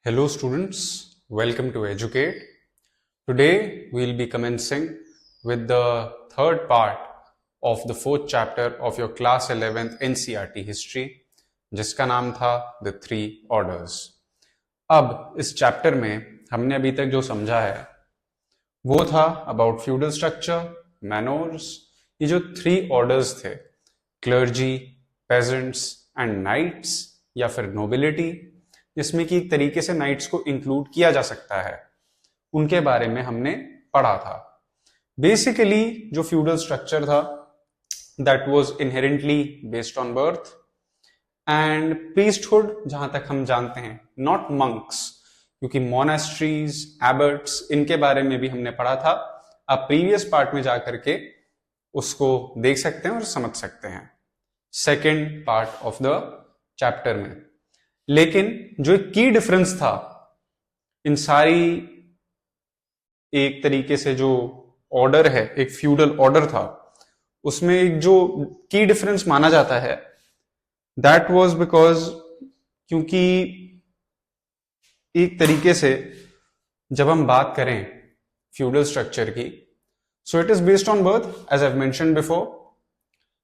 Hello students, welcome to Educate. Today we will be commencing with the third part of the fourth chapter of your class 11th NCERT history जिसका नाम था The Three Orders. अब इस chapter में हमने अभी तक जो समझा है वो था अबाउट फ्यूडल स्ट्रक्चर, मैनर्स, ये जो थ्री ऑर्डर्स थे क्लर्जी, पेजेंट्स एंड नाइट्स या फिर नोबिलिटी, जिसमें कि एक तरीके से नाइट्स को इंक्लूड किया जा सकता है, उनके बारे में हमने पढ़ा था. बेसिकली जो फ्यूडल स्ट्रक्चर था that was inherently based on birth and priesthood, जहां तक हम जानते हैं, नॉट मंक्स, क्योंकि मोनेस्ट्रीज, एबर्ट्स, इनके बारे में भी हमने पढ़ा था. आप प्रीवियस पार्ट में जाकर के उसको देख सकते हैं और समझ सकते हैं second part of the chapter में. लेकिन जो एक की डिफरेंस था इन सारी, एक तरीके से जो ऑर्डर है, एक फ्यूडल ऑर्डर था, उसमें एक जो की डिफरेंस माना जाता है दैट वाज बिकॉज, क्योंकि एक तरीके से जब हम बात करें फ्यूडल स्ट्रक्चर की, so it is based on birth as I have mentioned before.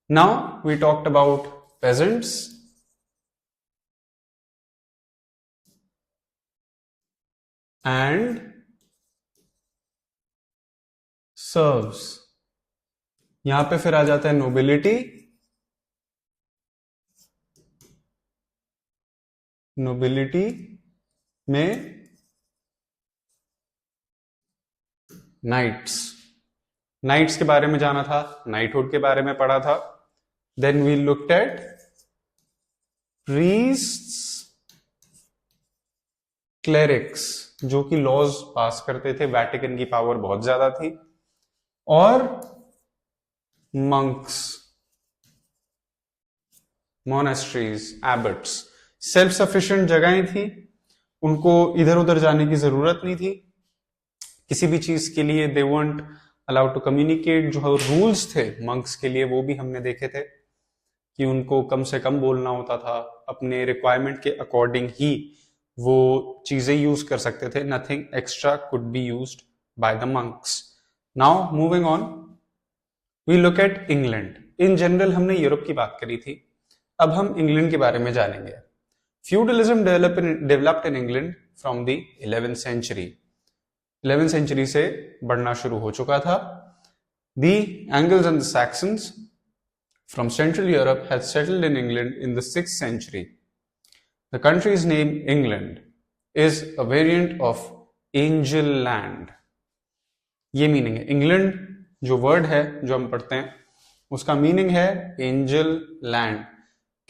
Now we talked about peasants and serfs. यहां पे फिर आ जाता है नोबिलिटी, नोबिलिटी में नाइट्स. नाइट्स के बारे में जाना था, नाइटहुड के बारे में पढ़ा था. Then we looked at priests, clerics, जो कि लॉज पास करते थे, वैटिकन की पावर बहुत ज्यादा थी, और monks, monasteries, Abbots, self sufficient जगहें थी, उनको इधर उधर जाने की जरूरत नहीं थी किसी भी चीज के लिए. दे वंट अलाउड टू कम्युनिकेट. जो रूल्स थे मंक्स के लिए वो भी हमने देखे थे कि उनको कम से कम बोलना होता था, अपने रिक्वायरमेंट के अकॉर्डिंग ही वो चीजें यूज कर सकते थे. Nothing extra could be used by the monks. Now moving on, we look at England. In general हमने यूरोप की बात करी थी, अब हम इंग्लैंड के बारे में जानेंगे. Feudalism developed in England from the 11th century. 11th century से बढ़ना शुरू हो चुका था. The Angles and the Saxons from central Europe had settled in England in the 6th century. The country's name England is a variant of angel land. ये meaning है. England जो word है जो हम पढ़ते हैं उसका मीनिंग है एंजल लैंड.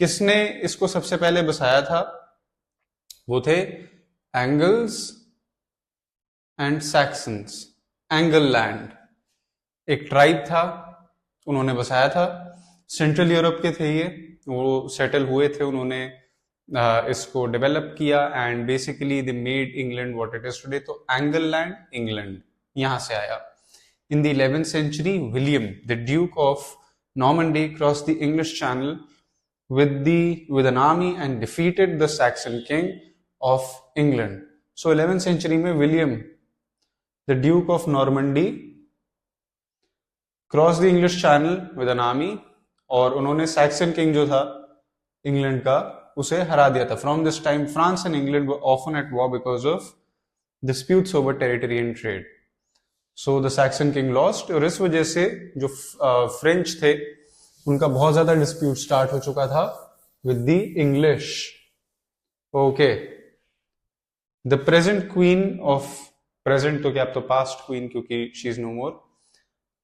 किसने इसको सबसे पहले बसाया था? वो थे angles and Saxons. Angle land एक ट्राइब था, उन्होंने बसाया था. सेंट्रल यूरोप के थे ये, वो सेटल हुए थे, उन्होंने इसको डेवलप किया and basically they made England what it is today. तो एंगल लैंड, इंग्लैंड यहां से आया. In the 11th century, William the Duke of Normandy cross the English channel with an army and defeated the Saxon king of England. So 11th century में William the Duke of Normandy cross the English channel with an army, और उन्होंने Saxon king जो था England का उसे हरा दिया था. From this time France and England were often at war because of disputes over territory and trade. So the Saxon king lost, और इस वजह से जो फ्रेंच थे उनका बहुत ज्यादा डिस्प्यूट स्टार्ट हो चुका था with the English. Okay, the present queen of, present तो क्या, अब तो पास्ट क्वीन क्योंकि शी इज नो मोर,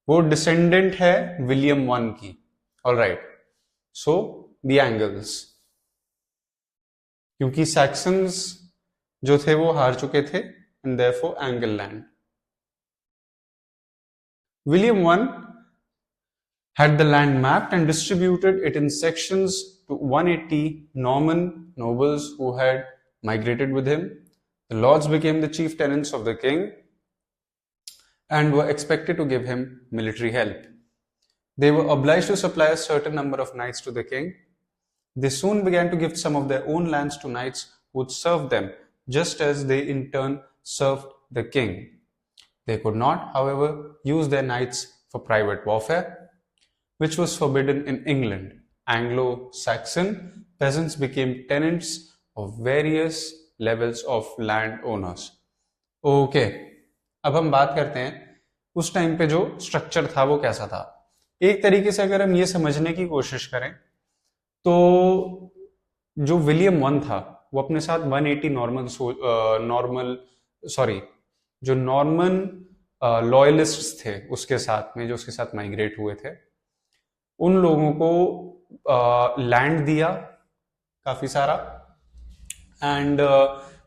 वो डिसेंडेंट है विलियम वन की. ऑलराइट, सो द एंगल्स, क्योंकि सैक्सन्स जो थे वो हार चुके थे and therefore angle land. William one had the land mapped and distributed it in sections to 180 Norman nobles who had migrated with him. The lords became the chief tenants of the king and were expected to give him military help. They were obliged to supply a certain number of knights to the king. They soon began to give some of their own lands to knights who would serve them just as they in turn served the king. They could not, however, use their knights for private warfare, which was forbidden in England. Anglo-Saxon peasants became tenants of various levels of landowners. Okay, अब हम बात करते हैं उस time पे जो structure था वो कैसा था. एक तरीके से अगर हम ये समझने की कोशिश करें तो जो विलियम वन था वो अपने साथ 180 जो नॉर्मन लॉयलिस्ट थे उसके साथ में, जो उसके साथ माइग्रेट हुए थे, उन लोगों को लैंड दिया काफी सारा. एंड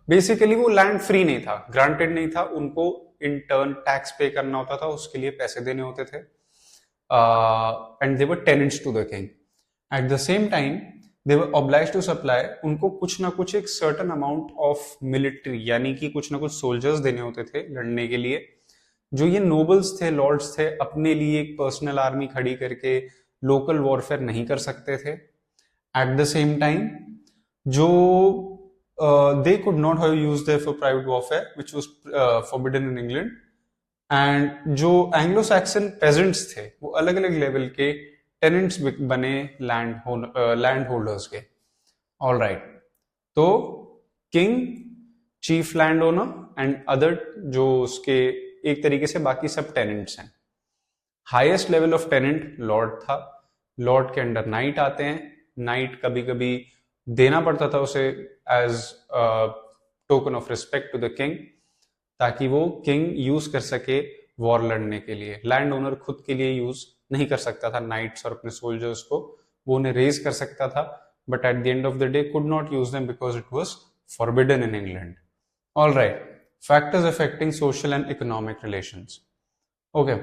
बेसिकली वो लैंड फ्री नहीं था, ग्रांटेड नहीं था, उनको इन टर्न टैक्स पे करना होता था, उसके लिए पैसे देने होते थे. And they were tenants to the king. At the same time they were obliged to supply, उनको कुछ ना कुछ एक सर्टन अमाउंट ऑफ मिलिट्री यानी कि कुछ ना कुछ सोल्जर्स देने होते थे लड़ने के लिए. जो ये नोबल्स थे, लॉर्ड्स थे, अपने लिए एक पर्सनल आर्मी खड़ी करके लोकल वॉरफेयर नहीं कर सकते थे. एट द सेम टाइम जो they could not have used there for private warfare, which was forbidden in England. And जो एंग्लो सैक्सन पेजेंट्स थे वो अलग अलग लेवल के टेनेंट्स बने लैंड होल्डर्स के. ऑल राइट, तो king, chief land owner and other जो उसके एक तरीके से बाकी सब टेनेंट्स हैं. Highest level of tenant lord था. लॉर्ड के अंडर नाइट आते हैं. नाइट कभी कभी देना पड़ता था उसे as token of respect to the king, ताकि वो किंग यूज कर सके वॉर लड़ने के लिए. लैंड ओनर खुद के लिए यूज नहीं कर सकता था नाइट्स और अपने सोल्जर्स को, वो उन्हें रेज कर सकता था, but at the end of the day could not use them because it was forbidden in England. All right, factors affecting social and economic relations. Okay,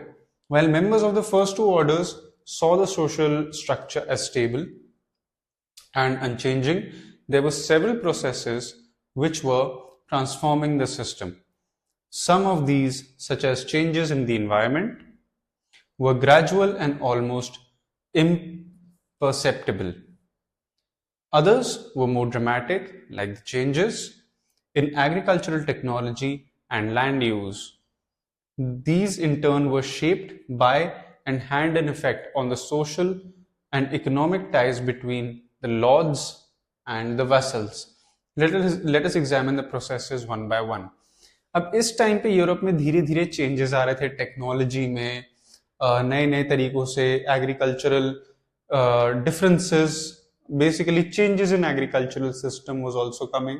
while members of the first two orders saw the social structure as stable and unchanging, there were several processes which were transforming the system. Some of these, such as changes in the environment, were gradual and almost imperceptible. Others were more dramatic, like the changes in agricultural technology and land use. These in turn were shaped by and had an effect on the social and economic ties between the lords and the vassals. Let us examine the processes one by one. अब इस time पे Europe में धीरे धीरे changes आ रहे थे technology में, नए नए तरीकों से agricultural differences, basically changes in agricultural system was also coming.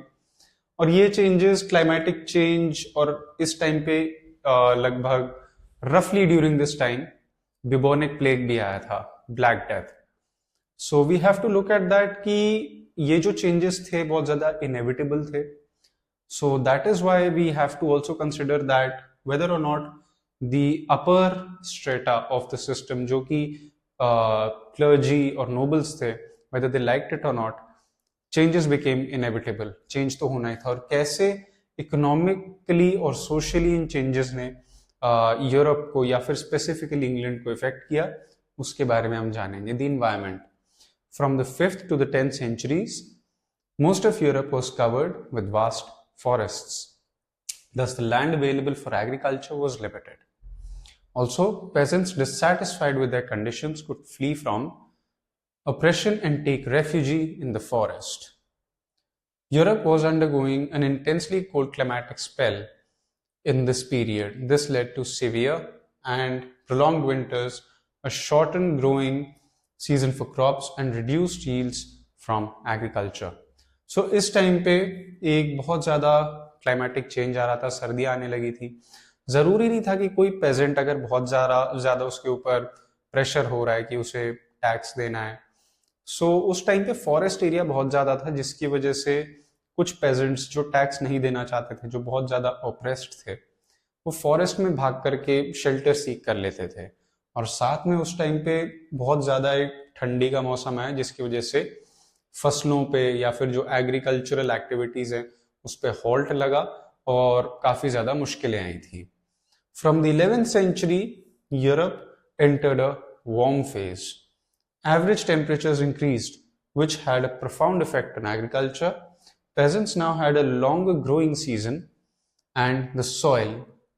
और ये चेंजेस, क्लाइमेटिक चेंज, और इस टाइम पे लगभग रफली during this time bubonic plague भी आया था, black death. So we have to look at that कि ये जो चेंजेस थे बहुत ज्यादा इनएविटेबल थे. So that is why we have to also consider that whether और not the upper strata of the system, जो कि क्लर्जी और नोबल्स थे, वेदर दे लाइक्ड इट और not, changes became inevitable. Change तो होना ही था. और कैसे इकोनॉमिकली और सोशली इन चेंजेस ने यूरोप को या फिर स्पेसिफिकली इंग्लैंड को इफेक्ट किया, उसके बारे में हम जानेंगे. The environment. From the 5th to the 10th centuries, most of Europe was covered with vast forests. Thus, the land available for agriculture was limited. Also, peasants dissatisfied with their conditions could flee from oppression and take refuge in the forest. Europe was undergoing an intensely cold climatic spell in this period. This led to severe and prolonged winters, a shortened growing season for crops and reduced yields from agriculture. So इस time पे एक बहुत ज्यादा climatic change आ रहा था, सर्दियां आने लगी थी. जरूरी नहीं था कि कोई पेजेंट अगर बहुत ज्यादा उसके ऊपर प्रेशर हो रहा है कि उसे टैक्स देना है. सो उस टाइम पे फॉरेस्ट एरिया बहुत ज्यादा था, जिसकी वजह से कुछ पेजेंट्स जो टैक्स नहीं देना चाहते थे, जो बहुत ज्यादा ऑप्रेस्ड थे, वो फॉरेस्ट में भाग करके शेल्टर सीक कर लेते थे. और साथ में उस टाइम पे बहुत ज्यादा एक ठंडी का मौसम है, जिसकी वजह से फसलों पे या फिर जो एग्रीकल्चरल एक्टिविटीज है उस पे हॉल्ट लगा और काफी ज्यादा मुश्किलें आई थी. From the 11th century, Europe entered a warm phase. Average temperatures increased, which had a profound effect on agriculture. peasants now had a longer growing season and the soil,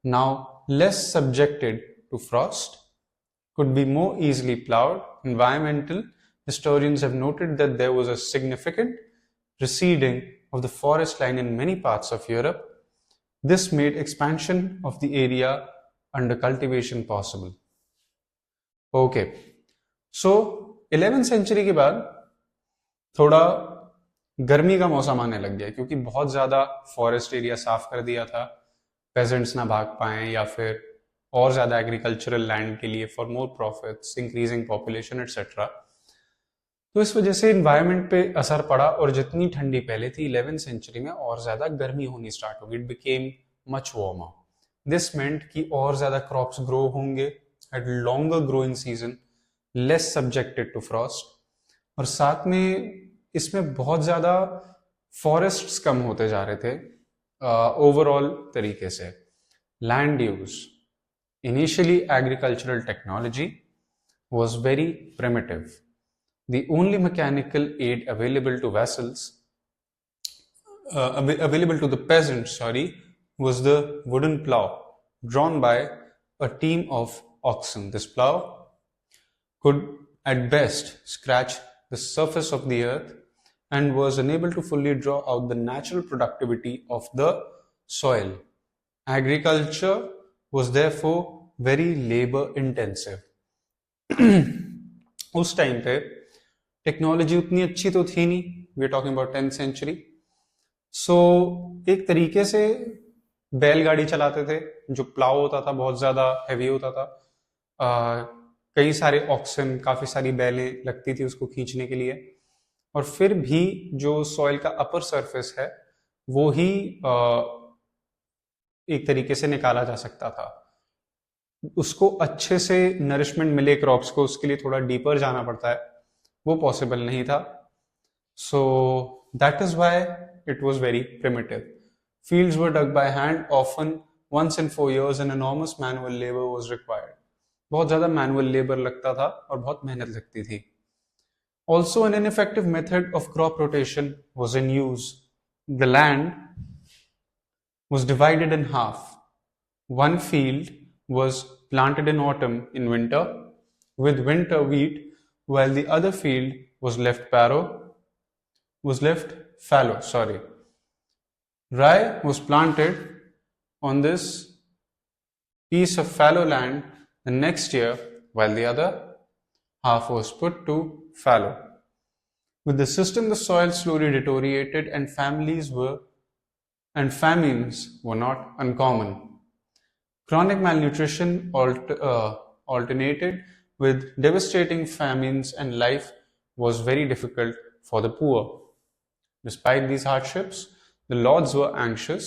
now less subjected to frost, could be more easily plowed. Environmental historians have noted that there was a significant receding of the forest line in many parts of Europe. This made expansion of the area under cultivation possible. Okay, so 11th century के बाद थोड़ा गर्मी का मौसम आने लग गया क्योंकि बहुत ज्यादा फॉरेस्ट एरिया साफ कर दिया था, पेजेंट्स ना भाग पाए या फिर और ज्यादा एग्रीकल्चरल लैंड के लिए for more profits, increasing population etcetera. तो इस वजह से इन्वायरमेंट पे असर पड़ा और जितनी ठंडी पहले थी 11th सेंचुरी में और ज्यादा गर्मी होनी स्टार्ट होगी। It became much warmer. This meant कि और ज्यादा क्रॉप्स ग्रो होंगे at longer growing season, less subjected to frost, और साथ में इसमें बहुत ज्यादा फॉरेस्ट्स कम होते जा रहे थे ओवरऑल तरीके से। Land use, initially agricultural technology was very primitive. The only mechanical aid available to vessels, available to the peasants, was the wooden plow drawn by a team of oxen. This plow could at best scratch the surface of the earth and was unable to fully draw out the natural productivity of the soil. Agriculture was therefore very labor intensive. उस time पे technology उतनी अच्छी तो थी नहीं, we are talking about 10th century. So एक तरीके से बैलगाड़ी चलाते थे, जो प्लाव होता था बहुत ज्यादा हैवी होता था, कई सारे ऑक्सन, काफी सारी बैलें लगती थी उसको खींचने के लिए, और फिर भी जो सॉइल का अपर सरफेस है वो ही एक तरीके से निकाला जा सकता था। उसको अच्छे से नरिशमेंट मिले क्रॉप्स को, उसके लिए थोड़ा डीपर जाना पड़ता है, वो पॉसिबल नहीं था। So that is why it was very primitive. Fields were dug by hand, often once in 4 years, and enormous manual labor was required. बहुत ज्यादा मैनुअल लेबर लगता था और बहुत मेहनत लगती थी। Also, an ineffective method of crop rotation was in use. The land was divided in half. One field was planted in autumn in winter with winter wheat, while the other field was left fallow. Rye was planted on this piece of fallow land the next year, while the other half was put to fallow. With the system, the soil slowly deteriorated and famines were not uncommon. Chronic malnutrition alternated with devastating famines, and life was very difficult for the poor. Despite these hardships, the lords were anxious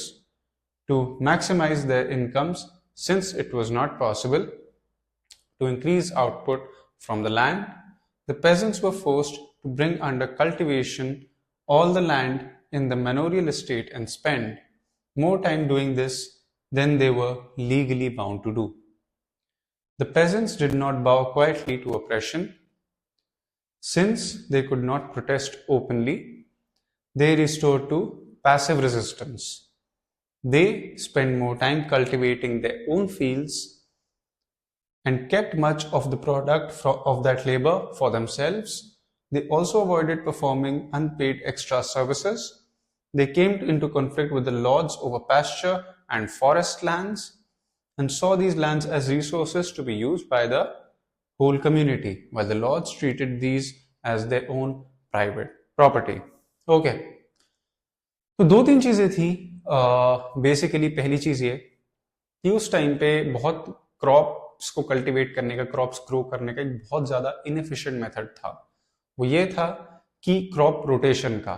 to maximize their incomes, since it was not possible to increase output from the land. The peasants were forced to bring under cultivation all the land in the manorial estate and spend more time doing this than they were legally bound to do. The peasants did not bow quietly to oppression. Since they could not protest openly, they resorted to passive resistance. They spent more time cultivating their own fields and kept much of the product of that labor for themselves. They also avoided performing unpaid extra services. They came into conflict with the lords over pasture and forest lands and saw these lands as resources to be used by the whole community, while the lords treated these as their own private property. Okay. तो 2-3 चीजें थी basically. पहली चीज ये कि उस time पे बहुत क्रॉप्स को कल्टीवेट करने का, क्रॉप्स ग्रो करने का एक बहुत ज्यादा इनएफिशिएंट मेथड था। वो ये था कि क्रॉप रोटेशन का।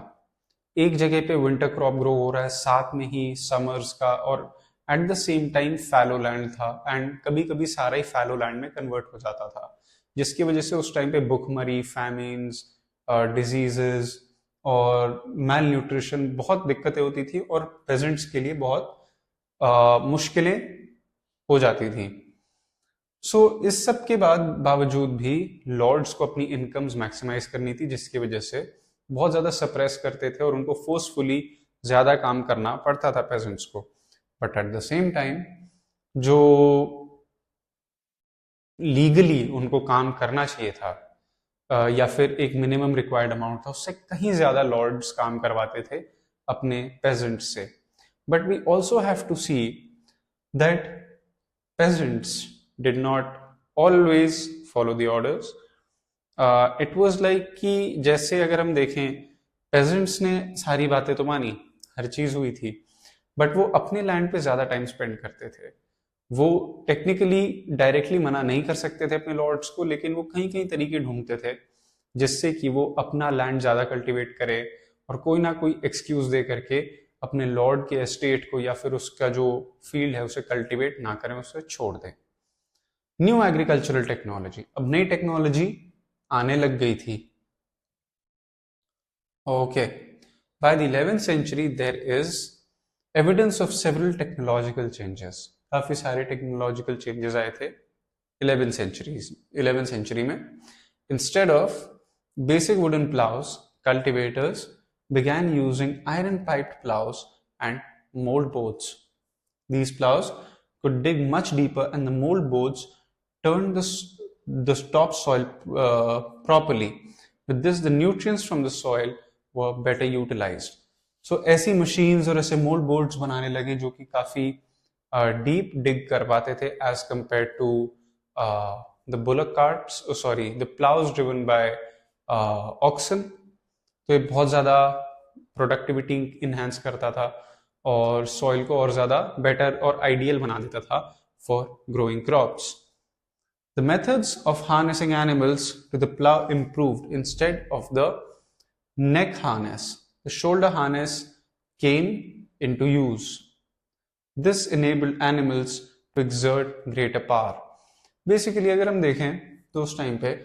एक जगह पे विंटर क्रॉप ग्रो हो रहा है, साथ में ही समर्स का, और eight the same time fallow land था, एंड कभी कभी सारा ही फैलो लैंड में कन्वर्ट हो जाता था, जिसकी वजह से उस टाइम पे भुखमरी, फैमिन्स, डिजीजेस और मैल न्यूट्रिशन, बहुत दिक्कतें होती थी और पेजेंट्स के लिए बहुत मुश्किलें हो जाती थी। सो इस सब के बावजूद भी लॉर्ड्स को अपनी इनकम्स मैक्सिमाइज करनी थी, जिसकी वजह से बहुत ज्यादा सप्रेस करते थे और उनको फोर्सफुली ज्यादा काम करना पड़ता था पेजेंट्स को, but at the same time जो लीगली उनको काम करना चाहिए था या फिर एक मिनिमम रिक्वायर्ड अमाउंट था, उससे कहीं ज्यादा लॉर्ड्स काम करवाते थे अपने पेजेंट्स से. But we also have to see that peasants did not always follow the orders. It was like कि जैसे अगर हम देखें peasants ने सारी बातें तो मानी, हर चीज हुई थी, बट वो अपने लैंड पे ज्यादा टाइम स्पेंड करते थे. वो टेक्निकली डायरेक्टली मना नहीं कर सकते थे अपने लॉर्ड्स को, लेकिन वो कहीं कहीं तरीके ढूंढते थे जिससे कि वो अपना लैंड ज्यादा कल्टीवेट करे और कोई ना कोई एक्सक्यूज दे करके अपने लॉर्ड के एस्टेट को या फिर उसका जो फील्ड है उसे कल्टीवेट ना करें, उसे छोड़ दें. न्यू एग्रीकल्चरल टेक्नोलॉजी, अब नई टेक्नोलॉजी आने लग गई थी. Okay, by the 11th century there is evidence of several technological changes. काफी सारे टेक्नोलॉजिकल चेंजेस आए थे 11th century में. Instead of basic wooden ploughs, cultivators began using iron-piped plows and mold boats. These plows could dig much deeper, and the mold boats turned the topsoil properly. With this, the nutrients from the soil were better utilized. So, ऐसी machines और ऐसे mold boats बनाने लगे जो कि काफी deep dig कर पाते थे as compared to the bullock carts, the plows driven by oxen. तो ये बहुत ज़्यादा प्रोडक्टिविटी इन्हांस करता था और सॉइल को और ज़्यादा बेटर और आइडियल बना देता था for growing crops. The methods of harnessing animals to the plough improved. Instead of the neck harness, the shoulder harness came into use. This enabled animals to exert greater power. Basically अगर हम देखें तो उस time पे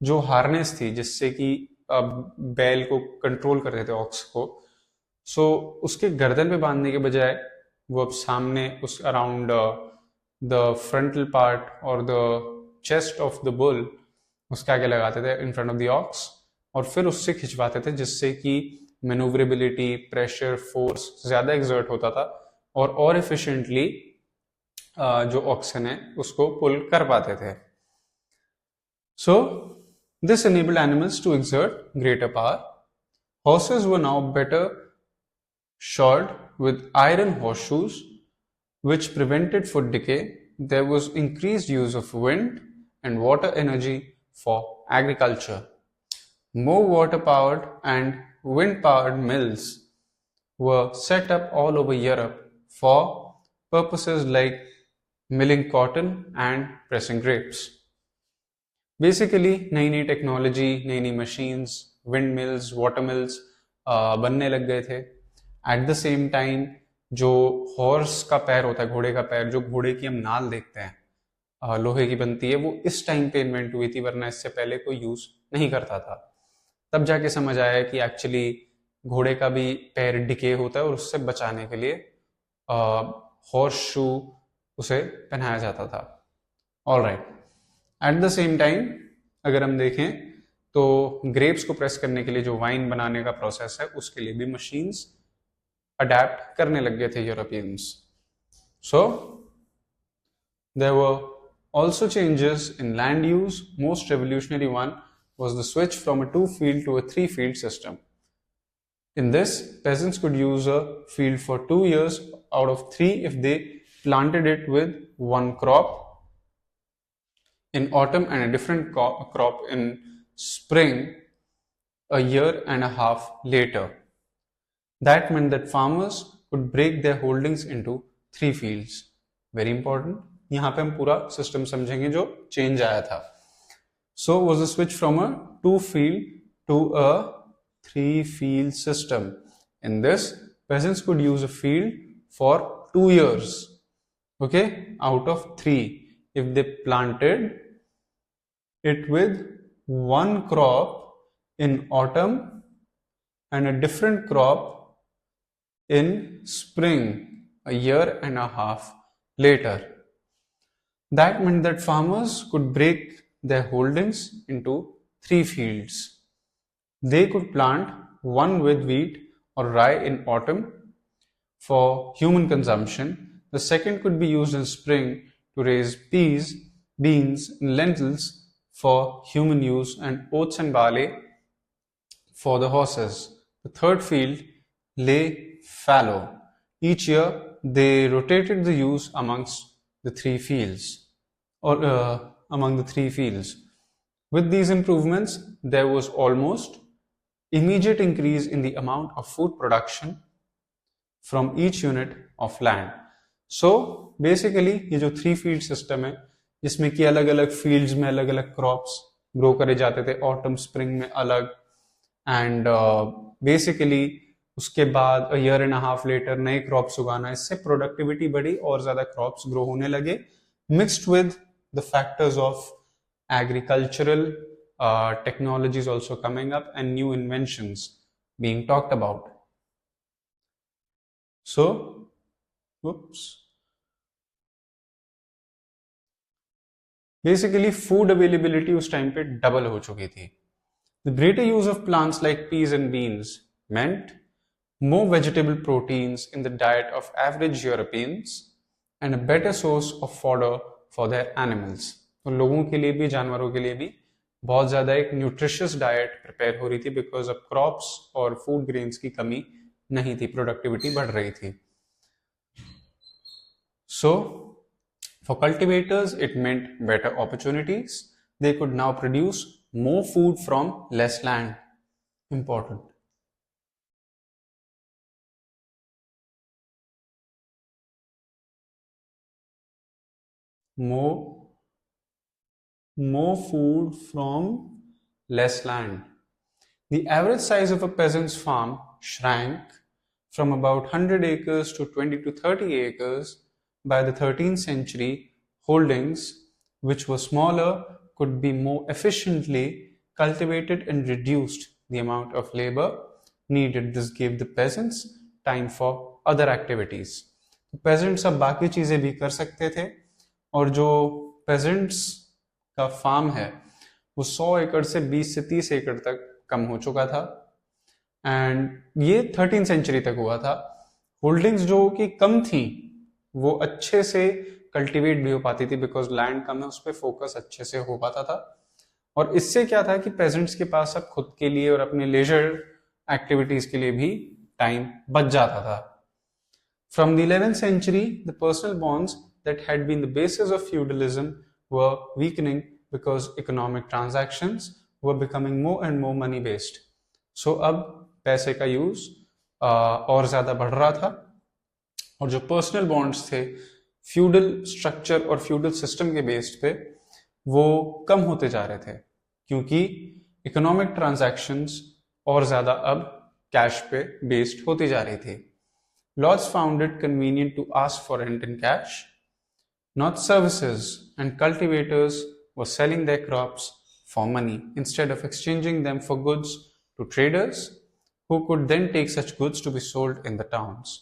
जो harness थी जिससे कि बैल को कंट्रोल कर रहे थे, ऑक्स को, सो उसके गर्दन पे बांधने के बजाय वो अब सामने उस अराउंड द फ्रंटल पार्ट और the chest of the bull उसके आगे लगाते थे in front of the ox और फिर उससे खिंचवाते थे जिससे कि मैनूवरेबिलिटी, प्रेशर, फोर्स ज्यादा एक्सर्ट होता था और एफिशिएंटली जो ऑक्सन है उसको पुल कर पाते थे. सो this enabled animals to exert greater power. Horses were now better shod with iron horseshoes, which prevented foot decay. There was increased use of wind and water energy for agriculture. More water-powered and wind-powered mills were set up all over Europe for purposes like milling cotton and pressing grapes. Basically नई नई technology, नई नई machines, wind mills, water mills बनने लग गए थे. Eight the same time जो horse का पैर होता है, घोड़े का पैर, जो घोड़े की हम नाल देखते हैं लोहे की बनती है, वो इस टाइम पे इन्वेंट हुई थी, वरना इससे पहले कोई यूज नहीं करता था. तब जाके समझ आया कि एक्चुअली घोड़े का भी पैर डिके होता है और उससे बचाने के लिए हॉर्स शू उसे पहनाया जाता था. Alright, eight the same time अगर हम देखें तो ग्रेप्स को प्रेस करने के लिए जो वाइन बनाने का प्रोसेस है उसके लिए भी मशीन्स अडेप्ट करने लग गए थे Europeans. So there were also changes in land use. Most revolutionary one was the switch from a 2-field to a 3-field system. In this, peasants could use a field for 2 years out of 3 if they planted it with one crop in autumn and a different crop in spring a year and a half later. That meant that farmers could break their holdings into 3 fields. Very important. यहाँ पे हम पूरा system समझेंगे जो change आया था. So was a switch from a 2-field to a 3-field system. In this, peasants could use a field for 2 years, okay, out of 3 if they planted it with one crop in autumn and a different crop in spring a year and a half later. That meant that farmers could break their holdings into 3 fields. They could plant one with wheat, or rye in autumn for human consumption. The second could be used in spring to raise peas, beans, and lentils for human use, and oats and barley for the horses. The third field lay fallow. Each year they rotated the use amongst the three fields, or among the three fields. With these improvements, there was almost immediate increase in the amount of food production from each unit of land. So basically ये जो three field system है जिसमें कि अलग अलग fields में अलग अलग क्रॉप्स ग्रो करे जाते थे, ऑटम स्प्रिंग में अलग, एंड बेसिकली उसके बाद ईयर एंड हाफ लेटर नए क्रॉप्स उगाना, इससे प्रोडक्टिविटी बढ़ी और ज्यादा क्रॉप्स ग्रो होने लगे, mixed with the factors of agricultural technologies also coming up and new inventions being talked about. So, basically food availability उस टाइम पे डबल हो चुकी थी. The greater use of plants like peas and beans meant more vegetable proteins in the diet of average Europeans and a better source of fodder for their animals. तो लोगों के लिए भी जानवरों के लिए भी बहुत ज्यादा एक न्यूट्रिशियस डाइट प्रिपेयर हो रही थी बिकॉज अब क्रॉप्स और फूड ग्रेन्स की कमी नहीं थी, प्रोडक्टिविटी बढ़ रही थी. So for cultivators it meant better opportunities, they could now produce more food from less land. Important. More food from less land. The average size of a peasant's farm shrank from about 100 acres to 20 to 30 acres by the 13th century. Holdings, which were smaller, could be more efficiently cultivated and reduced the amount of labor needed. This gave the peasants time for other activities. Peasants अब बाकी चीजें भी कर सकते थे, और जो peasants का फार्म है वो 100 एकड़ से 20 से 30 एकड़ तक कम हो चुका था, एंड ये 13th सेंचुरी तक हुआ था. होल्डिंग्स जो कि कम थी वो अच्छे से कल्टीवेट भी हो पाती थी बिकॉज लैंड कम है, उस पर फोकस अच्छे से हो पाता था. और इससे क्या था कि पेजेंट्स के पास अब खुद के लिए और अपने लेजर एक्टिविटीज के लिए भी टाइम बच जाता था. From the 11th century, the personal bonds that had been the basis of feudalism were weakening because economic transactions were becoming more and more money based. So अब पैसे का यूज और ज्यादा बढ़ रहा था, और जो पर्सनल बॉन्ड्स थे फ्यूडल स्ट्रक्चर और फ्यूडल सिस्टम के बेस्ड पे वो कम होते जा रहे थे क्योंकि इकोनॉमिक ट्रांजैक्शंस और ज्यादा अब कैश पे बेस्ड होती जा रही थी. Lords found it convenient to ask for rent in cash, not services, and cultivators were selling their crops for money instead of exchanging them for goods to traders who could then take such goods to be sold in the towns.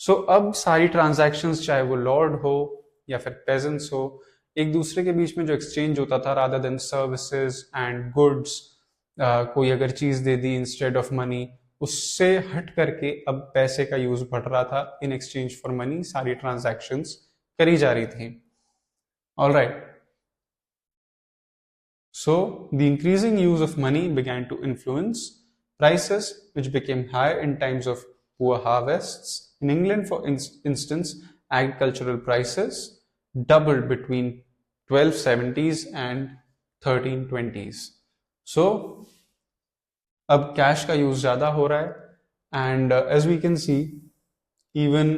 So अब सारी transactions चाहे वो lord हो या फिर peasants हो, एक दूसरे के बीच में जो exchange होता था rather than services and goods, कोई अगर चीज दे दी instead of money, उससे हट करके अब पैसे का यूज बढ़ रहा था. इन एक्सचेंज फॉर मनी सारी ट्रांजैक्शंस करी जा रही थी. All right. So the increasing use of money began to influence prices, which became higher in times of poor harvests. In England, for instance, agricultural prices doubled between 1270s and 1320s. So अब cash का use ज्यादा हो रहा है, and as we can see even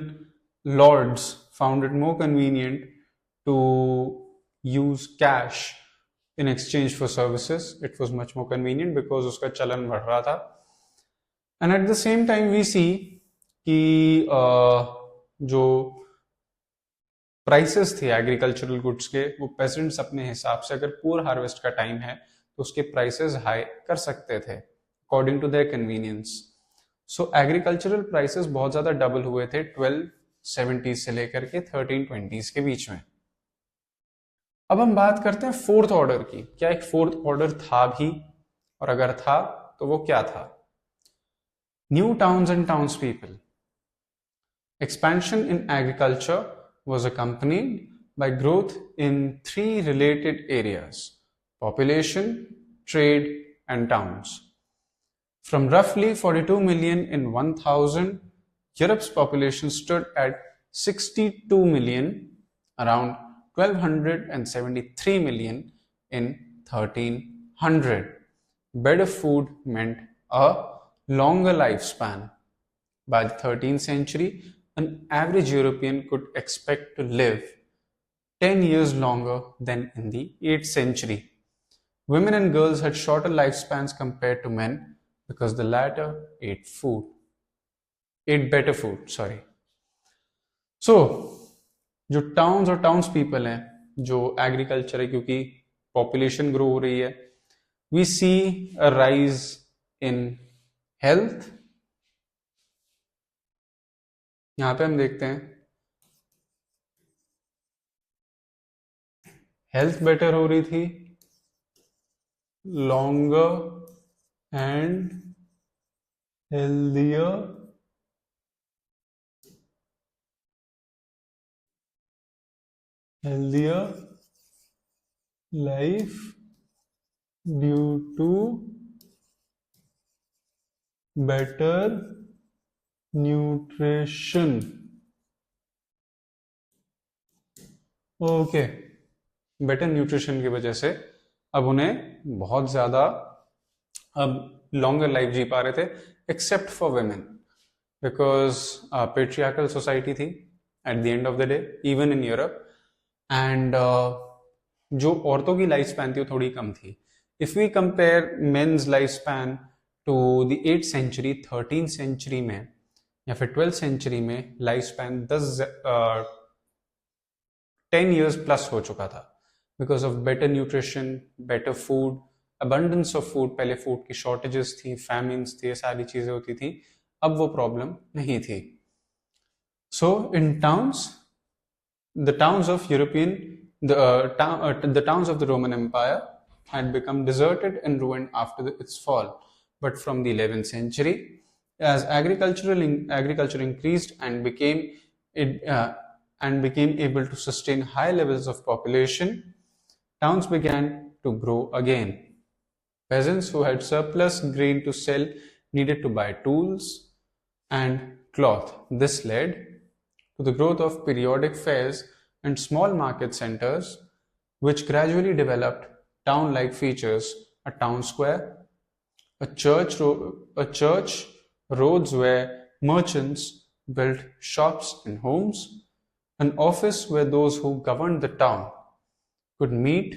lords found it more convenient to use cash in exchange for services. It was much more convenient because उसका चलन बढ़ रहा था. And at the same time we see कि जो prices थे agricultural goods के वो पेजेंट्स अपने हिसाब से, अगर पुअर हार्वेस्ट का टाइम है तो उसके प्राइसेस हाई कर सकते थे according to their convenience. So agricultural prices बहुत ज्यादा डबल हुए थे 1270 से लेकर के 1320s के बीच में. अब हम बात करते हैं फोर्थ ऑर्डर की. क्या एक फोर्थ ऑर्डर था भी, और अगर था तो वो क्या था? New towns and townspeople. Expansion in agriculture was accompanied by growth in three related areas: population, trade, and towns. From roughly 42 million in 1000, Europe's population stood at 62 million around 1273 million in 1300. Better food meant a longer lifespan. By the 13th century, an average European could expect to live 10 years longer than in the 8th century. Women and girls had shorter lifespans compared to men because the latter ate better food, sorry. So, जो towns और towns people हैं, जो agriculture है, क्योंकि population grow हो रही है, we see a rise in health. यहां पे हम देखते हैं हेल्थ बेटर हो रही थी, longer and healthier life due to better nutrition. Okay, better nutrition की वजह से अब उन्हें बहुत ज्यादा अब लॉन्गर लाइफ जी पा रहे थे, except for women, because patriarchal society थी at the end of the day, even in Europe. And जो औरतों की लाइफ स्पैन थी वो थोड़ी कम थी. If we compare men's life span to the 8th century, 13th century में या फिर 12th सेंचुरी में लाइफ स्पैन 10 years प्लस हो चुका था, because of better nutrition, better food, abundance of food. पहले फूड की शॉर्टेजेस थी, फैमिन्स थी, ये सारी चीजें होती थी, अब वो प्रॉब्लम नहीं थी. So in towns, the towns of the towns of the Roman Empire had become deserted and ruined after its fall. But from the 11th century, as agriculture increased and became able to sustain high levels of population, towns began to grow again. Peasants who had surplus grain to sell needed to buy tools and cloth. This led to the growth of periodic fairs and small market centers, which gradually developed town-like features: a town square, a church, roads where merchants built shops and homes, an office where those who governed the town could meet.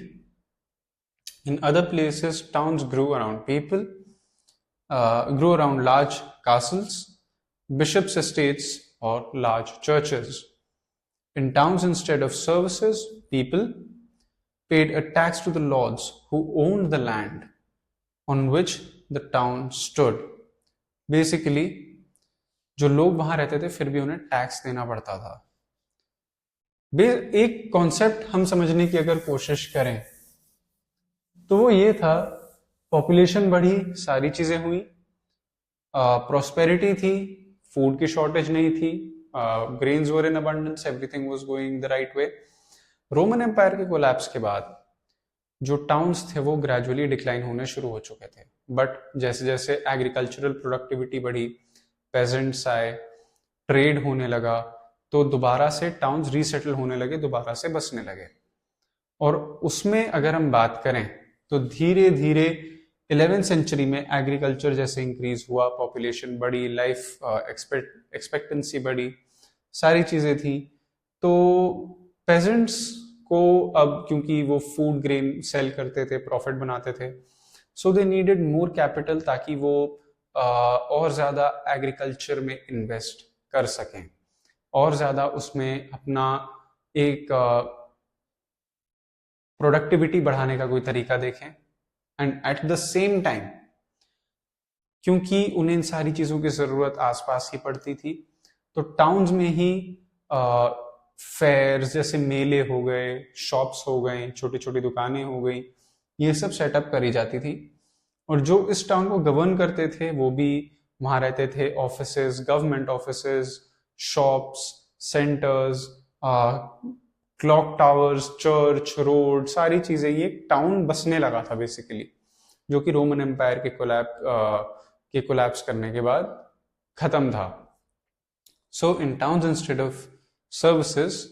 In other places, towns grew around large castles, bishops' estates, or large churches. In towns, instead of services, people paid a tax to the lords who owned the land on which the town stood. Basically, जो लोग वहां रहते थे फिर भी उन्हें tax देना पड़ता था. एक कॉन्सेप्ट हम समझने की अगर कोशिश करें तो वो ये था, पॉपुलेशन बढ़ी, सारी चीजें हुई, प्रॉस्पेरिटी थी, फूड की शॉर्टेज नहीं थी, grains were in abundance, everything was going the right way. Roman Empire के कोलैप्स के बाद जो टाउन्स थे वो ग्रेजुअली डिक्लाइन होने शुरू हो चुके थे. बट जैसे जैसे एग्रीकल्चरल प्रोडक्टिविटी बढ़ी, पेजेंट्स आए, ट्रेड होने लगा, तो दोबारा से टाउन्स रीसेटल होने लगे, दोबारा से बसने लगे. और उसमें अगर हम बात करें तो धीरे धीरे 11th सेंचुरी में एग्रीकल्चर जैसे इंक्रीज हुआ, पॉपुलेशन बढ़ी, लाइफ एक्सपेक्टेंसी बढ़ी, सारी चीजें थी, तो पेजेंट्स को अब क्योंकि वो फूड ग्रेन सेल करते थे, प्रॉफिट बनाते थे, सो दे नीडेड मोर कैपिटल ताकि वो और ज्यादा एग्रीकल्चर में इन्वेस्ट कर सकें, और ज्यादा उसमें अपना एक प्रोडक्टिविटी बढ़ाने का कोई तरीका देखें. And at the same time, क्योंकि उन्हें इन सारी चीजों की जरूरत आसपास ही पड़ती थी, तो टाउन्स में ही फेयर्स जैसे मेले हो गए, शॉप्स हो गए, छोटी छोटी दुकानें हो गई, ये सब सेटअप करी जाती थी. और जो इस टाउन को गवर्न करते थे वो भी वहां रहते थे offices, government offices, shops, centres, clock towers, church, road, सारी चीजें, ये टाउन बसने लगा था बेसिकली, जो कि रोमन एम्पायर के कोलैप्स करने के बाद खत्म था. So in towns instead of services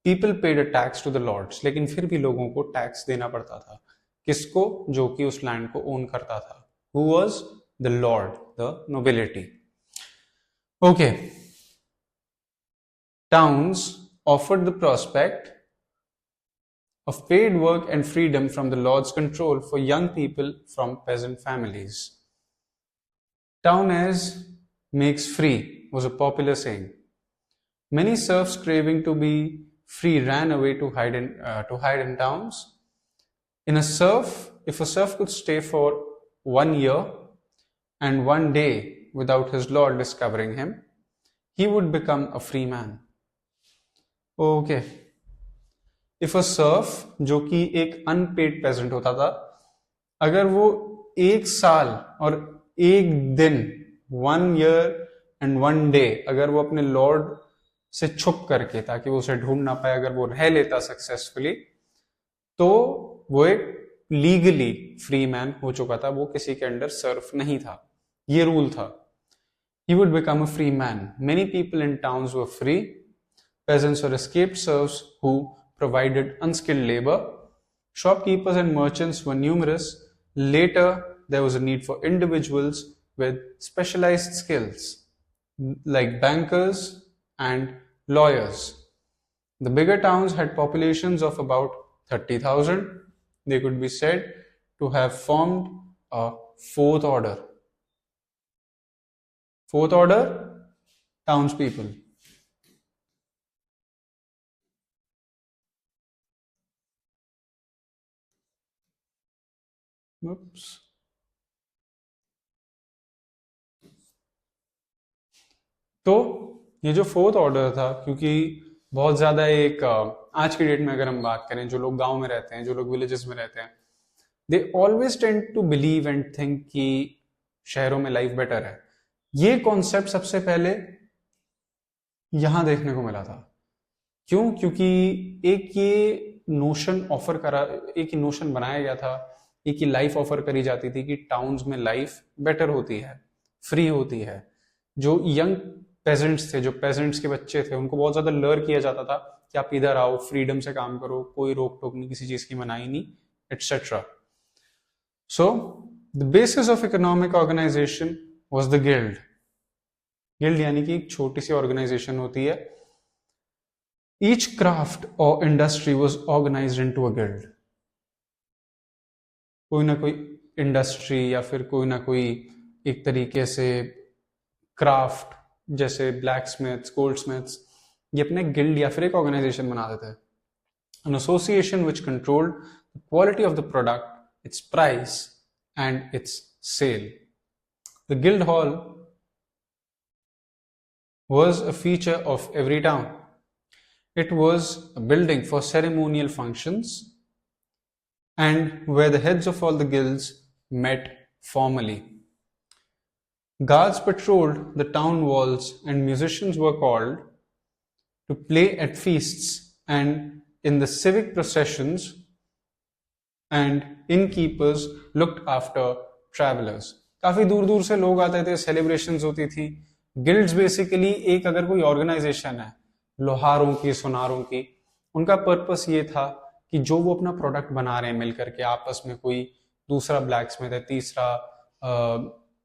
people paid a tax to the lords, लेकिन फिर भी लोगों को टैक्स देना पड़ता था. किसको? जो कि उस लैंड को ओन करता था. Who was the Lord, the nobility. Okay, towns offered the prospect of paid work and freedom from the lord's control for young people from peasant families. Town as makes free was a popular saying. Many serfs craving to be free ran away to hide in towns. If a serf could stay for 1 year and 1 day without his lord discovering him, he would become a free man. Okay, if a Surf, जो कि एक unpaid pageant होता था, अगर वो 1 साल और 1 दिन, 1 ईयर एंड 1 डे, अगर वो अपने लॉर्ड से छुप करके, ताकि वो उसे ढूंढ ना पाए, अगर वो रह लेता सक्सेसफुली, तो वो एक लीगली फ्री मैन हो चुका था. वो किसी के अंडर सर्फ नहीं था. ये रूल था. He would become a free man. Many people in towns were free. Peasants or escaped serfs who provided unskilled labor. Shopkeepers and merchants were numerous. Later, there was a need for individuals with specialized skills, like bankers and lawyers. The bigger towns had populations of about 30,000. They could be said to have formed a fourth order. Fourth order, townspeople. Oops. तो ये जो fourth order था, क्योंकि बहुत ज्यादा एक आज की डेट में अगर हम बात करें, जो लोग गांव में रहते हैं, जो लोग विलेजेस में रहते हैं, they always tend to believe and think कि शहरों में लाइफ बेटर है. ये कॉन्सेप्ट सबसे पहले यहां देखने को मिला था. क्यों? क्योंकि एक ये नोशन बनाया गया था, एक ही लाइफ ऑफर करी जाती थी कि टाउन्स में लाइफ बेटर होती है, फ्री होती है. जो यंग पेजेंट्स थे, जो पेजेंट्स के बच्चे थे, उनको बहुत ज्यादा लर किया जाता था कि आप इधर आओ, फ्रीडम से काम करो, कोई रोक टोक नहीं, किसी चीज की मनाही नहीं, etcetera. So the basis of economic organisation was the guild. Guild यानी कि एक छोटी सी ऑर्गेनाइजेशन होती है. ईच क्राफ्ट और industry was organised into a guild. कोई ना कोई इंडस्ट्री या फिर कोई ना कोई एक तरीके से क्राफ्ट, जैसे ब्लैक स्मिथ्स, गोल्ड स्मिथ्स, ये अपने गिल्ड या फिर एक ऑर्गेनाइजेशन बना देते हैं. An association which controlled the quality of the product, its price, and its sale. The guild hall was a feature of every town. It was a building for ceremonial functions and where the heads of all the guilds met formally. Guards patrolled the town walls and musicians were called to play at feasts and in the civic processions, and innkeepers looked after travelers. काफी दूर दूर से लोग आते थे, celebrations होती थी. Guilds basically एक अगर कोई ऑर्गेनाइजेशन है लोहारों की, सुनारों की, उनका पर्पस ये था कि जो वो अपना प्रोडक्ट बना रहे हैं मिल करके आपस में, कोई दूसरा ब्लैक स्मिथ है, तीसरा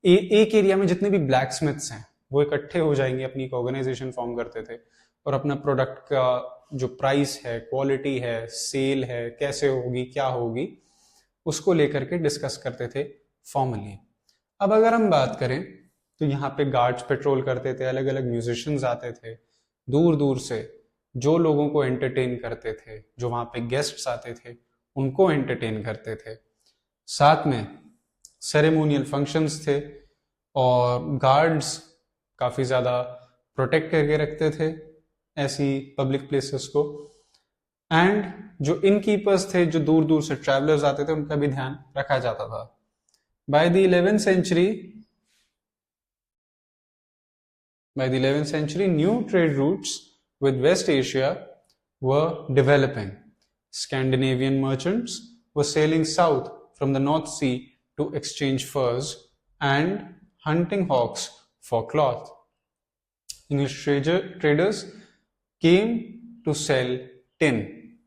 एक एरिया में जितने भी ब्लैक स्मिथ्स हैं वो इकट्ठे हो जाएंगे, अपनी एक ऑर्गेनाइजेशन फॉर्म करते थे और अपना प्रोडक्ट का जो प्राइस है, क्वालिटी है, सेल है, कैसे होगी, क्या होगी, उसको लेकर के डिस्कस करते थे फॉर्मली. अब अगर हम बात करें तो यहाँ पे गार्ड्स पेट्रोल करते थे, अलग अलग म्यूजिशियंस आते थे दूर दूर से, जो लोगों को एंटरटेन करते थे, जो वहां पे गेस्ट्स आते थे उनको एंटरटेन करते थे. साथ में सेरेमोनियल फंक्शंस थे और गार्ड्स काफी ज्यादा प्रोटेक्ट करके रखते थे ऐसी पब्लिक प्लेसेस को. एंड जो इनकीपर्स थे, जो दूर दूर से ट्रैवलर्स आते थे, उनका भी ध्यान रखा जाता था. Bye the 11th century By the 11th century, new trade routes with West Asia were developing. Scandinavian merchants were sailing south from the North Sea to exchange furs and hunting hawks for cloth. English traders came to sell tin.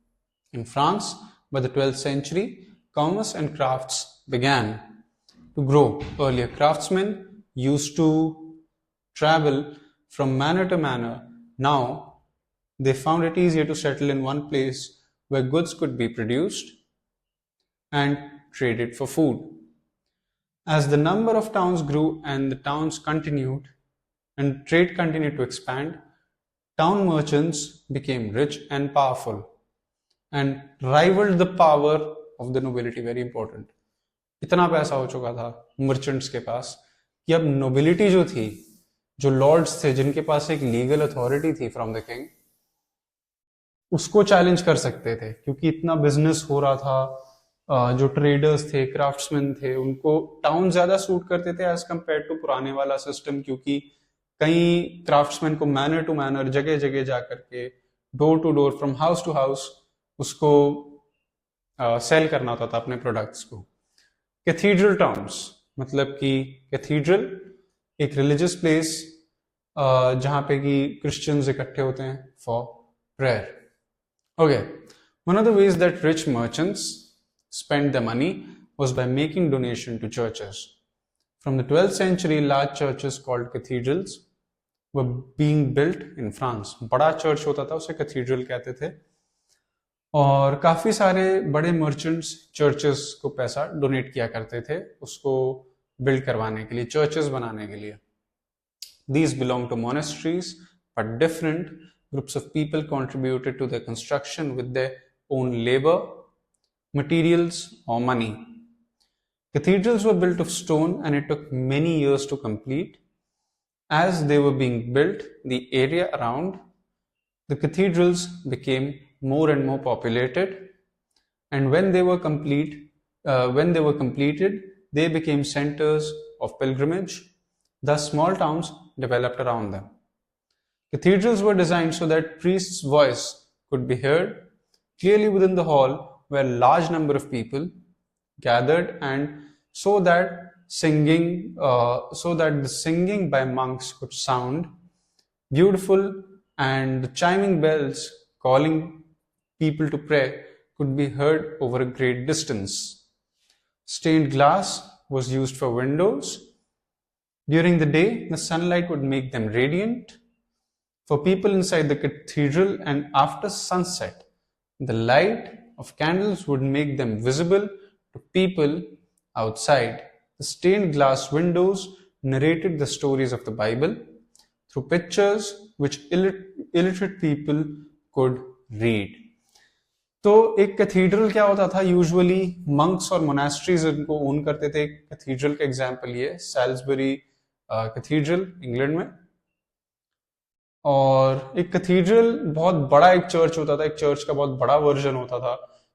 In France, by the 12th century, commerce and crafts began to grow. Earlier craftsmen used to travel from manor to manor. Now, they found it easier to settle in one place where goods could be produced and traded for food. As the number of towns grew and the towns continued and trade continued to expand, town merchants became rich and powerful and rivaled the power of the nobility. Very important. इतना पैसा हो चुका था merchants के पास कि अब nobility जो थी, जो लॉर्ड्स थे, जिनके पास एक लीगल अथॉरिटी थी फ्रॉम द किंग, उसको चैलेंज कर सकते थे, क्योंकि इतना बिजनेस हो रहा था। जो ट्रेडर्स थे, क्राफ्ट्समैन थे, उनको टाउन ज्यादा सूट करते थे एज कंपेयर टू पुराने वाला सिस्टम, क्योंकि कई क्राफ्ट्समैन को मैनर टू मैनर, जगह जगह जा करके, door to door, from house to house उसको सेल करना होता था अपने प्रोडक्ट्स को। कैथीड्रल टाउन्स, मतलब कि कैथीड्रल एक रिलीजियस प्लेस जहां पे कि क्रिश्चियंस इकट्ठे होते हैं for prayer. Okay, one of the ways that rich merchants spent their money was by making donation to churches. From the 12th century, large churches called cathedrals were being built in France. बड़ा church होता था, उसे cathedral कहते थे, और काफी सारे बड़े मर्चेंट्स चर्चेस को पैसा डोनेट किया करते थे उसको बिल्ड करवाने के लिए, चर्चेस बनाने के लिए। These belonged to monasteries, but different groups of people contributed to their construction with their own labor, materials or money. Cathedrals were built of stone and it took many years to complete. As they were being built, the area around the cathedrals became more and more populated, and when they were completed, they became centers of pilgrimage. Thus, small towns developed around them. Cathedrals were designed so that priests' voice could be heard clearly within the hall where a large number of people gathered, and so that the singing by monks could sound beautiful and the chiming bells calling people to pray could be heard over a great distance. Stained glass was used for windows. During the day, the sunlight would make them radiant for people inside the cathedral, and after sunset, the light of candles would make them visible to people outside. The stained glass windows narrated the stories of the Bible through pictures which illiterate people could read. तो एक cathedral क्या होता था, usually monks और monasteries इनको own करते थे। Cathedral का एग्जांपल ये सैल्सबरी कैथीड्रल इंग्लैंड में, और एक कैथीड्रल बहुत बड़ा एक चर्च होता था, एक चर्च का बहुत बड़ा वर्जन होता था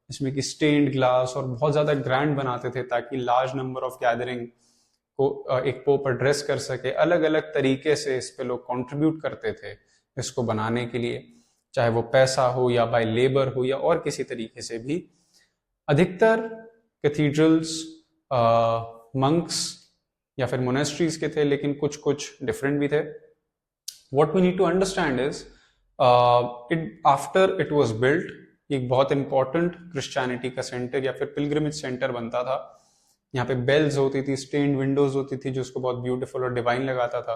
जिसमें कि स्टेन्ड ग्लास और बहुत ज्यादा ग्रैंड बनाते थे ताकि लार्ज नंबर ऑफ गैदरिंग को एक पोप एड्रेस कर सके। अलग अलग तरीके से इस पे लोग कंट्रीब्यूट करते थे इसको बनाने के लिए, चाहे वो पैसा हो या बाय लेबर हो या और किसी तरीके से भी। अधिकतर कैथीड्रल्स मंक्स या फिर मोनेस्ट्रीज के थे, लेकिन कुछ कुछ डिफरेंट भी थे। What we need to understand is, after it was built, एक बहुत इंपॉर्टेंट क्रिश्चियनिटी का सेंटर या फिर पिलग्रिमेज सेंटर बनता था। यहाँ पे बेल्स होती थी, स्टेन्ड विंडोज होती थी जो उसको बहुत ब्यूटीफुल और डिवाइन लगाता था,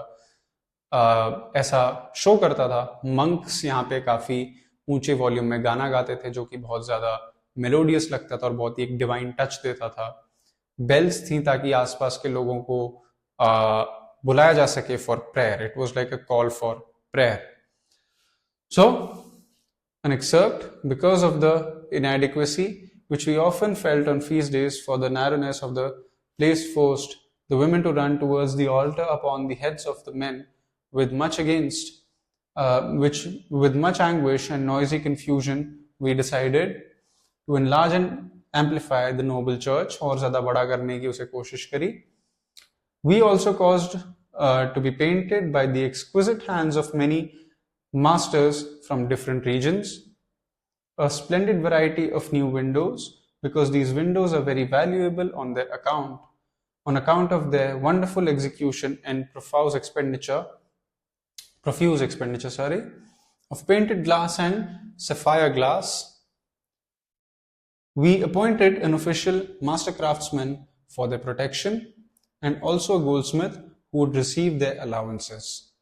ऐसा शो करता था। मंक्स यहाँ पे काफी ऊंचे वॉल्यूम में गाना गाते थे जो कि बहुत ज्यादा मेलोडियस लगता था और बहुत ही एक डिवाइन टच देता था। बेल्स थी ताकि आसपास के लोगों को बुलाया जा सके for prayer. It was like a call for prayer. So an excerpt, because of the inadequacy which we often felt on feast days for the narrowness of the place, forced the women to run towards the altar upon the heads of the men with much anguish and noisy confusion. We decided to enlarge and amplify the noble church, और ज्यादा बड़ा करने की उसे कोशिश करी। We also caused to be painted by the exquisite hands of many masters from different regions. A splendid variety of new windows, because these windows are very valuable on account of their wonderful execution and profuse expenditure, of painted glass and sapphire glass. We appointed an official master craftsman for their protection, and also a goldsmith who would receive their allowances,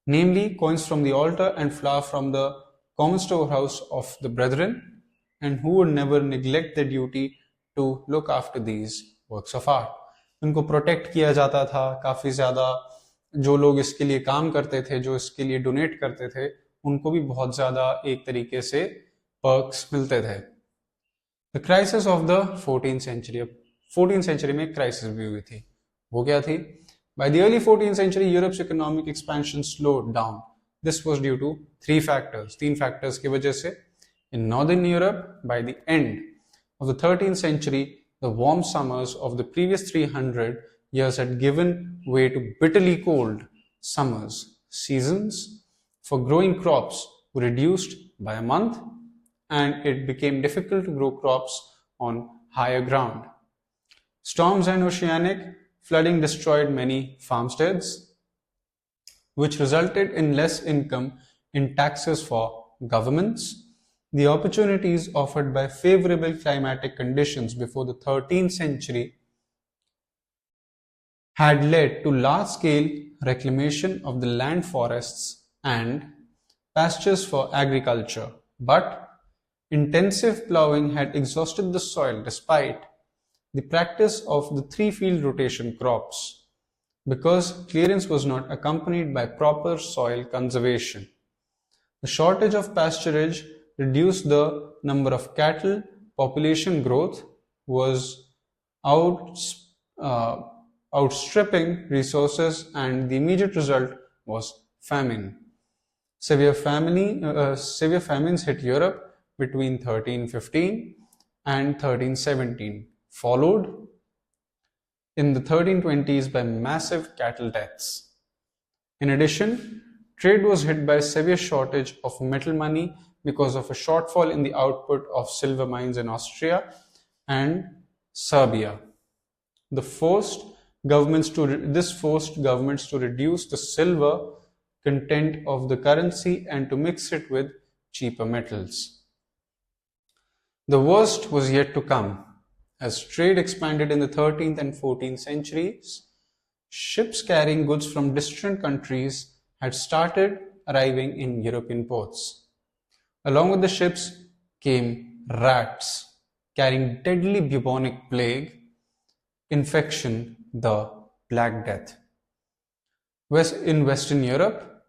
namely coins from the altar and flour from the common storehouse of the brethren, and who would never neglect their duty to look after these works of art. उनको protect किया जाता था काफी ज्यादा, जो लोग इसके लिए काम करते थे, जो इसके लिए डोनेट करते थे, उनको भी बहुत ज्यादा एक तरीके से पर्क्स मिलते थे. The crisis of the 14th century. 14th century में क्राइसिस भी हुई थी. वो क्या थी? By the early 14th century, Europe's economic expansion slowed down. This was due to three factors. तीन factors की वजह से. In northern Europe, by the end of the 13th century, the warm summers of the previous 300 years had given way to bitterly cold summers. Seasons for growing crops were reduced by a month, and it became difficult to grow crops on higher ground. Storms and oceanic flooding destroyed many farmsteads, which resulted in less income in taxes for governments. The opportunities offered by favorable climatic conditions before the 13th century had led to large-scale reclamation of the land forests and pastures for agriculture, but intensive plowing had exhausted the soil despite the practice of the three-field rotation crops, because clearance was not accompanied by proper soil conservation. The shortage of pasturage reduced the number of cattle, population growth was outstripping resources, and the immediate result was famine. Severe famines hit Europe between 1315 and 1317, followed in the 1320s by massive cattle deaths. In addition, trade was hit by a severe shortage of metal money because of a shortfall in the output of silver mines in Austria and Serbia. This forced governments to reduce the silver content of the currency and to mix it with cheaper metals. The worst was yet to come. As trade expanded in the 13th and 14th centuries, ships carrying goods from distant countries had started arriving in European ports. Along with the ships came rats carrying deadly bubonic plague infection, the Black Death. In Western Europe,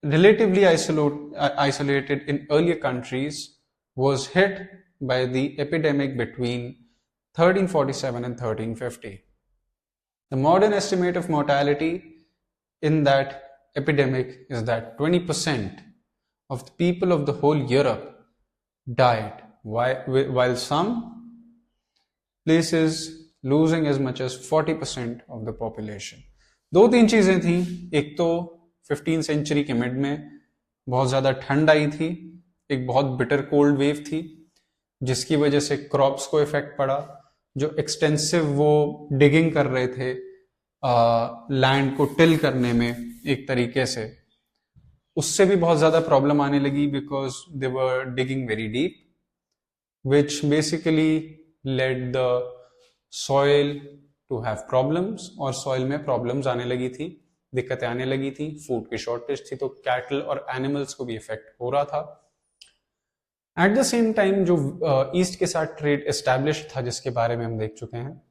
relatively isolated in earlier countries, was hit by the epidemic between 1347 and 1350. The modern estimate of mortality in that epidemic is that 20% of the people of the whole Europe died, while some places losing as much as 40% of the population. दो तीन चीजें थी. एक तो 15th century के mid में बहुत ज्यादा ठंड आई थी, एक बहुत बिटर कोल्ड वेव थी, जिसकी वजह से क्रॉप्स को इफेक्ट पड़ा. जो एक्सटेंसिव वो डिगिंग कर रहे थे लैंड को टिल करने में एक तरीके से, उससे भी बहुत ज्यादा प्रॉब्लम आने लगी, because they were digging very deep, which basically led the soil to have problems, और सॉइल में प्रॉब्लम्स आने लगी थी, दिक्कतें आने लगी थी, फूड की शॉर्टेज थी, तो कैटल और एनिमल्स को भी इफेक्ट हो रहा था. एट द सेम टाइम जो ईस्ट के साथ ट्रेड एस्टैब्लिश था, जिसके बारे में हम देख चुके हैं,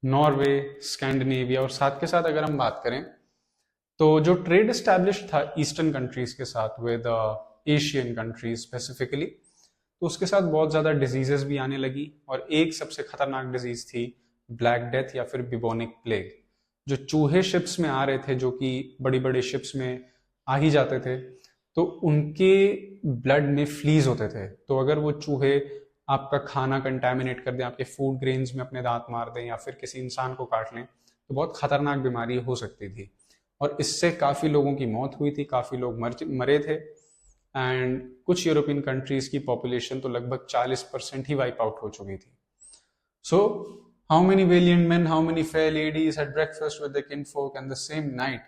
नॉर्वे, स्कैंडिनेविया, और साथ के साथ अगर हम बात करें तो जो ट्रेड एस्टैब्लिश था ईस्टर्न कंट्रीज के साथ विद एशियन कंट्रीज स्पेसिफिकली, तो उसके साथ बहुत ज़्यादा डिजीजेस भी आने लगी, और एक सबसे खतरनाक डिजीज थी ब्लैक डेथ या फिर बिबोनिक प्लेग। जो चूहे शिप्स में आ रहे थे, जो कि बड़ी बड़ी शिप्स में आ ही जाते थे, तो उनके ब्लड में फ्लीज होते थे। तो अगर वो चूहे आपका खाना कंटेमिनेट कर दें, आपके फूड ग्रेन्स में अपने दांत मार दें, या फिर किसी इंसान को काट लें, तो बहुत खतरनाक बीमारी हो सकती थी। और इससे काफ़ी लोगों की मौत हुई थी, काफ़ी लोग मरे थे। एंड कुछ यूरोपियन कंट्रीज की पॉपुलेशन तो लगभग 40% ही वाइप आउट हो चुकी थी। So how many valiant men, how many fair ladies had breakfast with the kinfolk and the same night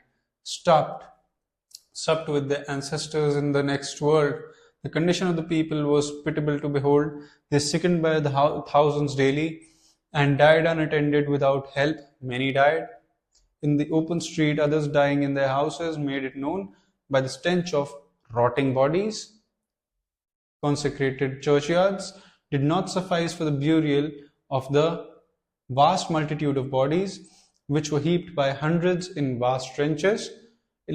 supped with their ancestors in the next world. The condition of the people was pitiable to behold. They sickened by the thousands daily and died unattended without help. Many died in the open street, others dying in their houses, made it known by the stench of rotting bodies. Consecrated churchyards did not suffice for the burial of the vast multitude of bodies, which were heaped by hundreds in vast trenches,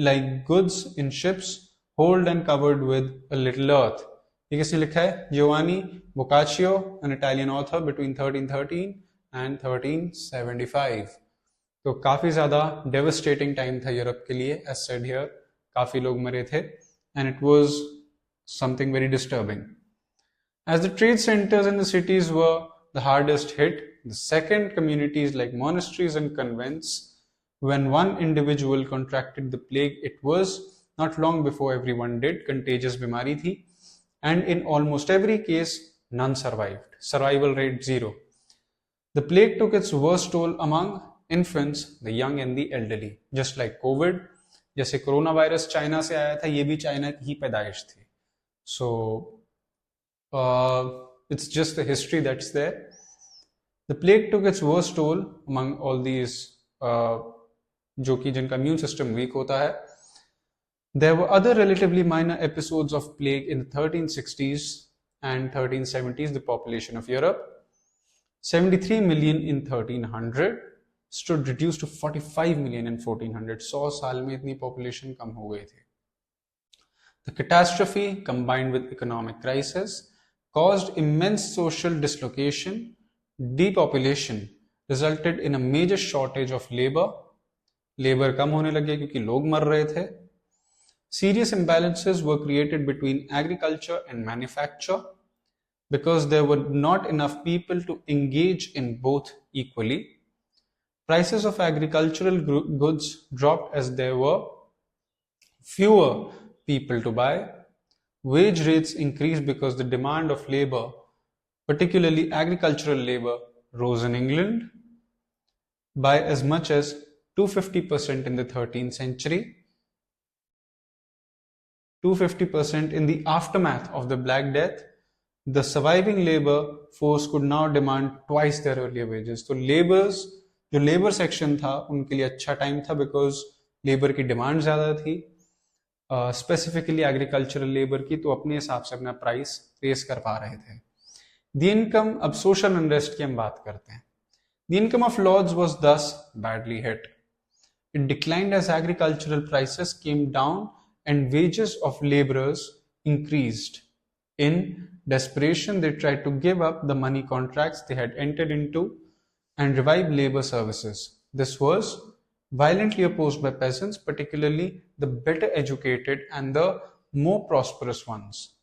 like goods in ships, holed and covered with a little earth. ये किसने लिखा है? Giovanni Boccaccio, an Italian author between 1313 and 1375. तो काफी ज्यादा devastating time था Europe के लिए, as said here. काफी लोग मरे थे, and it was something very disturbing. As the trade centers in the cities were the hardest hit, the second communities like monasteries and convents, when one individual contracted the plague, it was not long before everyone did. Contagious बीमारी थी, and in almost every case, none survived. Survival rate 0. The plague took its worst toll among infants, the young and the elderly. Just like COVID, जैसे corona virus China से आया था, ये भी China की ही पैदाइश थी. So it's just the history that's there. The plague took its worst toll among all these जो कि जिनका immune system weak होता है. There were other relatively minor episodes of plague in the 1360s and 1370s. The population of Europe, 73 million in 1300, stood reduced to 45 million in 1400. 100 साल में इतनी population कम हो गई थी. The catastrophe, combined with economic crisis, caused immense social dislocation. Depopulation resulted in a major shortage of labor. Labor कम होने लगे क्योंकि लोग मर रहे थे. Serious imbalances were created between agriculture and manufacture because there were not enough people to engage in both equally. Prices of agricultural goods dropped as there were fewer people to buy. Wage rates increased because the demand of labor, particularly agricultural labor, rose in England by as much as 250% in the 13th century, 250% in the aftermath of the Black Death. The surviving labor force could now demand twice their earlier wages. तो जो labour section था उनके लिए अच्छा time था because labour की demand ज़्यादा थी, स्पेसिफिकली एग्रीकल्चरल लेबर की, तो अपने हिसाब से अपना प्राइस रेस कर पा रहे थे. द इनकम, अब सोशल अनरेस्ट की हम बात करते हैं. The income of lords was thus badly hit. It declined as agricultural prices came down and wages of laborers increased. In desperation, they tried to give up the money contracts they had entered into and revive labor services. This was violently opposed by peasants, particularly the better educated and the more prosperous ones.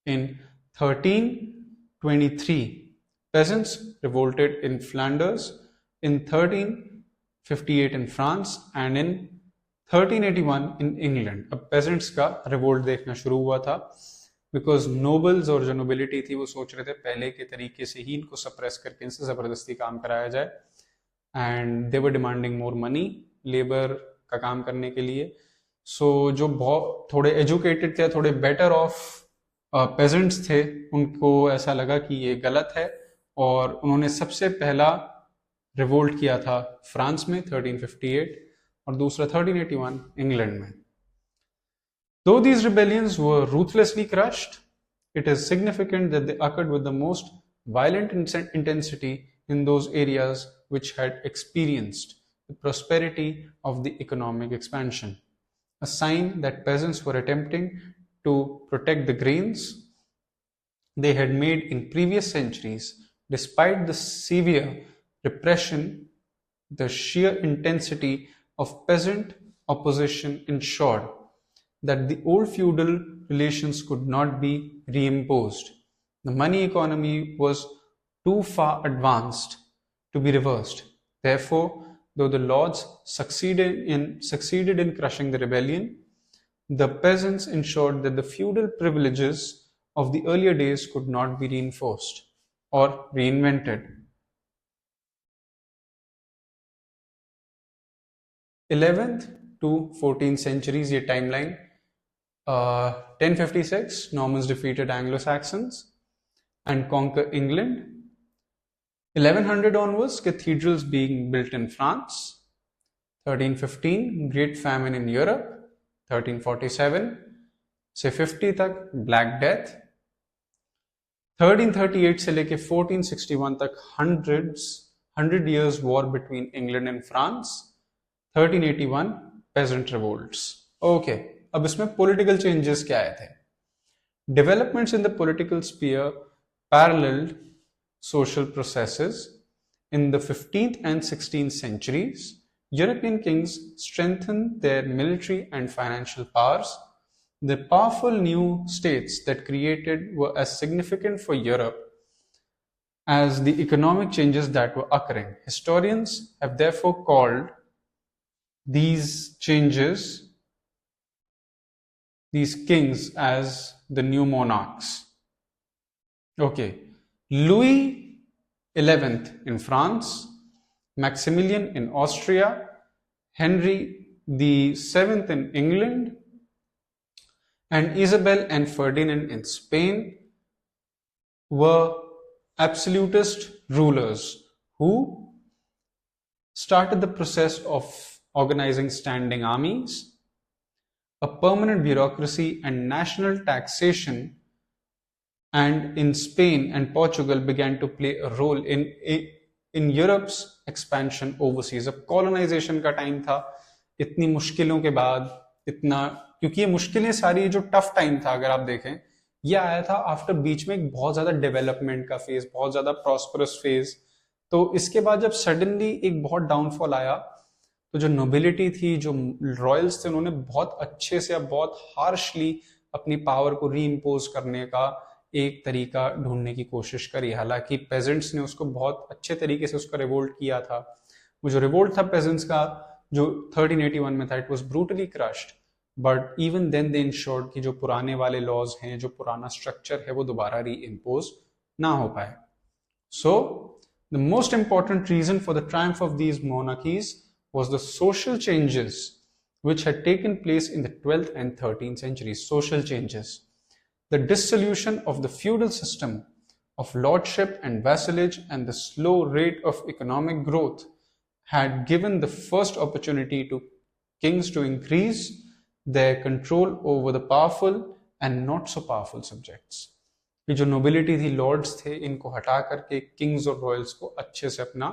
In 1323, peasants revolted in Flanders. In 1358 in France and in 1381 in England. अब peasants का revolt देखना शुरू हुआ था because nobles और जो nobility थी वो सोच रहे थे पहले के तरीके से ही इनको suppress करके इनसे ज़बरदस्ती काम कराया जाए, and they were demanding more money labor का काम करने के लिए. So जो बहुत थोड़े educated थे, थोड़े better off peasants थे, उनको ऐसा लगा कि ये गलत है और उन्होंने सबसे पहला रिवोल्ट किया था फ्रांस में 1358 और दूसरा 1381 इंग्लैंड में. Though these rebellions were ruthlessly crushed, it is significant that they occurred with the most violent intensity in those areas which had experienced the prosperity of the economic expansion, a sign that peasants were attempting to protect the grains they had made in previous centuries. Despite the severe repression, the sheer intensity of peasant opposition ensured that the old feudal relations could not be reimposed. The money economy was too far advanced to be reversed. Therefore, though the lords succeeded in crushing the rebellion, the peasants ensured that the feudal privileges of the earlier days could not be reinforced or reinvented. 11th to 14th centuries, ये timeline. 1056, Normans defeated Anglo-Saxons and conquer England. 1100 onwards, cathedrals being built in France. 1315, Great Famine in Europe. 1347 से 50 तक Black Death. 1338 से लेके 1461 तक 100 years war between England and France. 1381 peasant revolts. Okay, अब इसमें political changes क्या आए थे? Developments in the political sphere paralleled social processes. In the 15th and 16th centuries, European kings strengthened their military and financial powers. The powerful new states that created were as significant for Europe as the economic changes that were occurring. Historians have therefore called these changes, these kings, as the new monarchs. Okay, Louis XI in France, Maximilian in Austria, Henry VII in England, and Isabel and Ferdinand in Spain were absolutist rulers who started the process of organizing standing armies, a permanent bureaucracy, and national taxation. And in Spain and Portugal began to play a role in Europe's expansion overseas. अब colonization का time था, इतनी मुश्किलों के बाद, क्योंकि ये मुश्किलें सारी, जो tough time था अगर आप देखें, ये आया था आफ्टर बीच में एक बहुत ज्यादा डेवलपमेंट का फेज, बहुत ज्यादा प्रॉस्परस फेज. तो इसके बाद जब सडनली एक बहुत डाउनफॉल आया, तो जो नोबिलिटी थी, जो रॉयल्स थे, उन्होंने बहुत अच्छे से, अब बहुत हार्शली अपनी पावर को रीइम्पोज करने का एक तरीका ढूंढने की कोशिश करी. हालांकि पेजेंट्स ने उसको बहुत अच्छे तरीके से उसका रिवोल्ट किया था. वो जो रिवोल्ट था पेजेंट्स का, जो 1381 में था, it was brutally crushed, but even then they ensured कि जो पुराने वाले लॉज हैं, जो पुराना स्ट्रक्चर है, वो दोबारा री इम्पोज ना हो पाए. So the most important reason for the triumph of these monarchies was the social changes which had taken place in the 12th and 13th centuries. Social changes. The dissolution of the feudal system of lordship and vassalage and the slow rate of economic growth had given the first opportunity to kings to increase their control over the powerful and not so powerful subjects. ये जो nobility थी, lords थे, इनको हटा करके kings और royals को अच्छे से अपना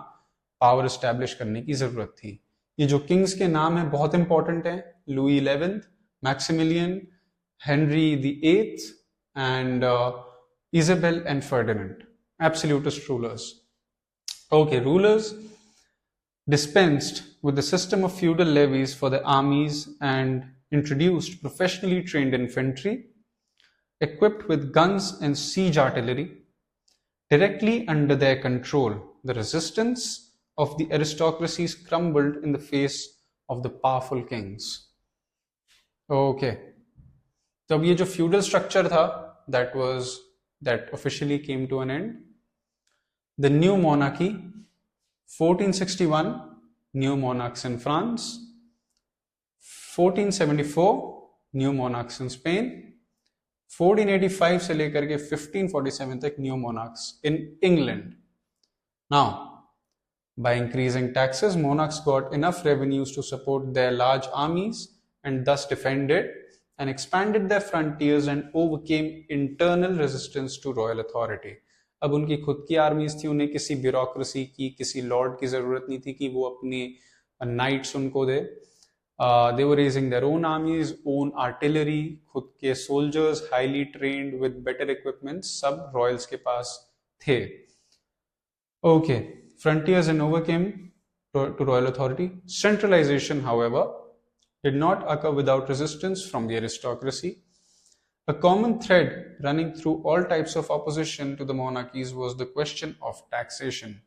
power establish करने की जरूरत थी. ये जो किंग्स के नाम है बहुत इंपॉर्टेंट है. Louis 11th, Maximilian, Henry VIII and Isabel and Ferdinand, absolutist rulers. Okay, rulers dispensed with the system of feudal levies for the armies and introduced professionally trained infantry equipped with guns and siege artillery directly under their control. The resistance of the aristocracies crumbled in the face of the powerful kings. Okay, तो अब ये जो feudal structure था, that officially came to an end. The new monarchy, 1461, new monarchs in France. 1474, new monarchs in Spain. 1485 से लेकर के 1547 तक new monarchs in England. Now, by increasing taxes, monarchs got enough revenues to support their large armies and thus defended and expanded their frontiers and overcame internal resistance to royal authority. अब उनकी खुद की आर्मीज थी, उन्हें किसी bureaucracy की, किसी Lord की जरूरत नहीं थी कि वो अपनी नाइट्स उनको दे. They were raising their own armies, own artillery, खुद के soldiers, highly trained with better equipment, सब royals के पास थे. Okay, frontiers and overcame to royal authority. Centralization, however, did not occur without resistance from the aristocracy. A common thread running through all types of opposition to the monarchies was the question of taxation.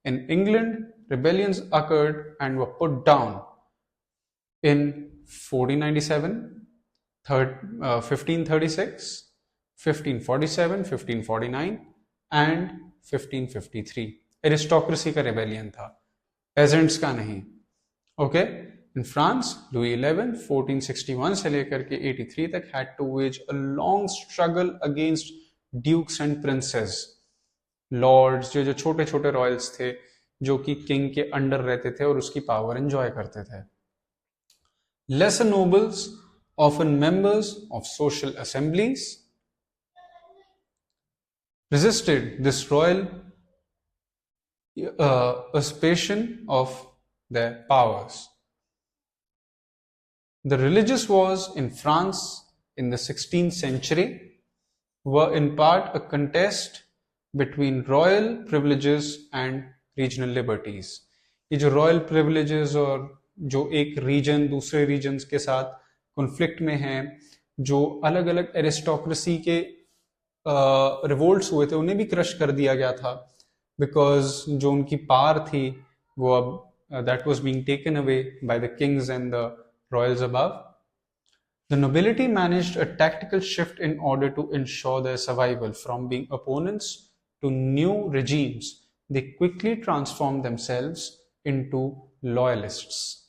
In England, rebellions occurred and were put down in 1497, 1536, 1547, 1549 and 1553. Aristocracy का rebellion था, peasants का नहीं. Okay? In France, Louis XI, 1461 से लेकर के 83 तक had to wage a long struggle against dukes and princes. Lords, जो छोटे छोटे रॉयल्स थे, जो कि किंग के अंडर रहते थे और उसकी पावर एंजॉय करते थे. Lesser nobles, often members of social assemblies, resisted this royal usurpation of their powers. The religious wars in France in the 16th century were in part a contest between royal privileges and regional liberties. ये जो royal privileges और जो एक reason दूसरे regions के साथ conflict में हैं, जो अलग अलग एरिस्टोक्रेसी के रिवोल्ट्स हुए थे, उन्हें भी क्रश कर दिया गया था, बिकॉज जो उनकी पावर थी वो अब that was being taken away by the Kings and the Royals above. The nobility managed a tactical shift in order to ensure their survival. From being opponents to new regimes, they quickly transformed themselves into loyalists.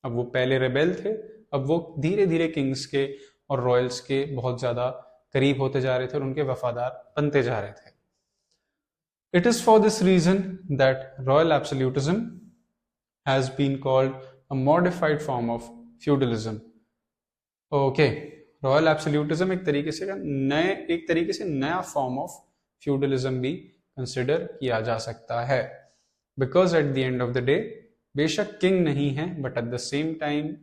अब वो पहले rebel थे, अब वो धीरे धीरे Kings के और रॉयल्स के बहुत ज्यादा करीब होते जा रहे थे और उनके वफादार बनते जा रहे थे. It is for this reason that royal absolutism has been called a modified form of feudalism. Okay, royal absolutism एक तरीके से नया फॉर्म ऑफ feudalism भी कंसिडर किया जा सकता है, because at the end of the day बेशक किंग नहीं है, but at the same time